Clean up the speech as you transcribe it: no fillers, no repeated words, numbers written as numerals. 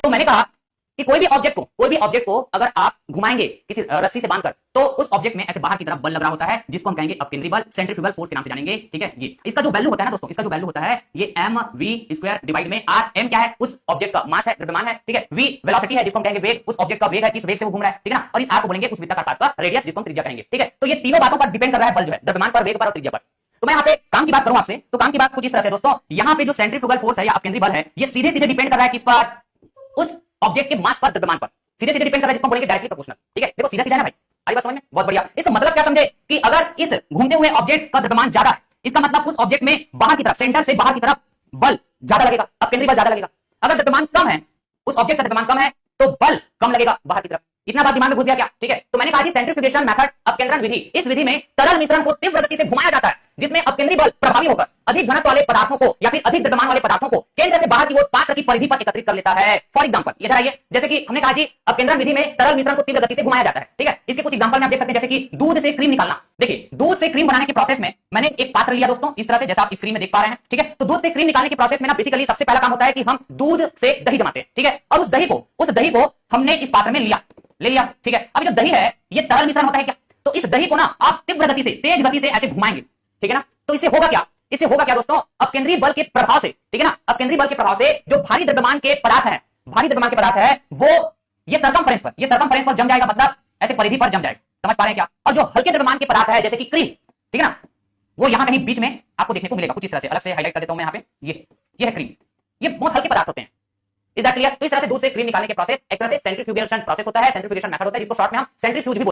तो मैंने कहा कि कोई भी ऑब्जेक्ट को अगर आप घुमाएंगे किसी रस्सी से बांधकर, तो उस ऑब्जेक्ट में ऐसे बाहर की तरफ बल लग रहा होता है, जिसको हम कहेंगे अपकेंद्री बल, सेंट्रीफ्यूगल फोर्स के नाम से जानेंगे। ठीक है, ये इसका जो वैल्यू होता है ना दोस्तों, इसका जो वैल्यू होता है ये mv² डिवाइड में r, m क्या है, उस ऑब्जेक्ट का मास है, द्रव्यमान है। ठीक है, v वेलोसिटी है, जिसको हम कहेंगे वेग, उस ऑब्जेक्ट का वेग है, किस वेग से वो घूम रहा है। ठीक है ना, और इस r को बोलेंगे उस वृत्ताकार पाथ का रेडियस, जिसको हम त्रिज्या कहेंगे। ठीक है, तो ये तीनों बातों पर डिपेंड कर रहा है बल जो है, द्रव्यमान पर, वेग पर और त्रिज्या पर। तो मैं यहाँ पे काम की बात करूं आपसे, तो काम की बात कुछ इस तरह से दोस्तों, यहाँ पे जो सेंट्रीफ्यूगल फोर्स है या अपकेंद्री बल है, ये सीधे सीधे डिपेंड कर रहा है किस पर, उस ऑब्जेक्ट के मास पर, द्रव्यमान पर, सीधे सीधे डिपेंड कर रहा है, जिसको बोलेंगे डायरेक्टली प्रोपोर्शनल। ठीक है, देखो सीधा सीधा है ना भाई, आई बात समझ में, बहुत बढ़िया। इसका मतलब क्या समझे कि अगर इस घूमते हुए ऑब्जेक्ट का द्रव्यमान ज्यादा है, इसका मतलब उस ऑब्जेक्ट में बाहर की तरफ, सेंटर से बाहर की तरफ बल ज्यादा लगेगा, अपकेंद्री बल ज्यादा लगेगा। अगर द्रव्यमान कम है, उस ऑब्जेक्ट का द्रव्यमान कम है, तो बल कम लगेगा बाहर की तरफ। इतना बात दिमाग में घुस गया क्या? ठीक है, तो मैंने कहा कि सेंट्रीफ्यूगेशन मेथड, अपकेंद्रण विधि, इस विधि में तरल मिश्रण को तीव्र गति से घुमाया जाता है, जिसमें अपकेंद्री बल प्रभावी होकर अधिक घनत्व वाले पदार्थों को या फिर अधिक द्रव्यमान वाले पदार्थों को केंद्र से बाहर की ओर पात्र की परिधि पर एकत्रित कर लेता है। फॉर एग्जांपल इधर आइए, जैसे कि हमने कहा जी अपकेंद्रण विधि में तरल मिश्रण को तीव्र गति से घुमाया जाता है। ठीक है, इसके कुछ एग्जांपल में आप देख सकते हैं, जैसे कि दूध से क्रीम निकालना। देखिए, दूध से क्रीम बनाने के प्रोसेस में मैंने एक पात्र लिया दोस्तों, इस तरह से जैसा आप स्क्रीन में देख पा रहे हैं। ठीक है, तो दूध से क्रीम निकालने के प्रोसेस में ना बेसिकली सबसे पहला काम होता है कि हम दूध से दही जमाते हैं। ठीक है, और उस दही को हमने इस पात्र में ले लिया। ठीक है, अब जो दही है ये तरल मिश्रण होता है क्या, तो इस दही को ना आप तीव्र गति से, तेज गति से ऐसे घुमाएंगे। ठीक है ना, तो इससे होगा क्या, इससे होगा क्या दोस्तों, अपकेंद्री बल के प्रभाव से, ठीक है ना, अपकेंद्री बल के प्रभाव से जो भारी द्रव्यमान के पदार्थ है वो ये सरकमफ्रेंस पर जम जाएगा, मतलब ऐसे परिधि पर जम जाएगा। समझ पा रहे हैं क्या? और जो हल्के द्रव्यमान के पदार्थ है जैसे कि क्रीम, ठीक है ना, वो यहां कहीं बीच में आपको देखने को मिलेगा, कुछ इस तरह से। अलग से हाईलाइट कर देता हूं मैं यहाँ पे, ये है क्रीम, ये बहुत हल्के पदार्थ होते हैं। Is that clear? तो इस तरह से दूध से क्रीम निकालने के प्रोसेस एक तरह से सेंट्रीफ्यूगेशन प्रोसेस होता है, सेंट्रीफ्यूगेशन मेथड होता है, जिसको शॉर्ट में हम सेंट्रीफ्यूज भी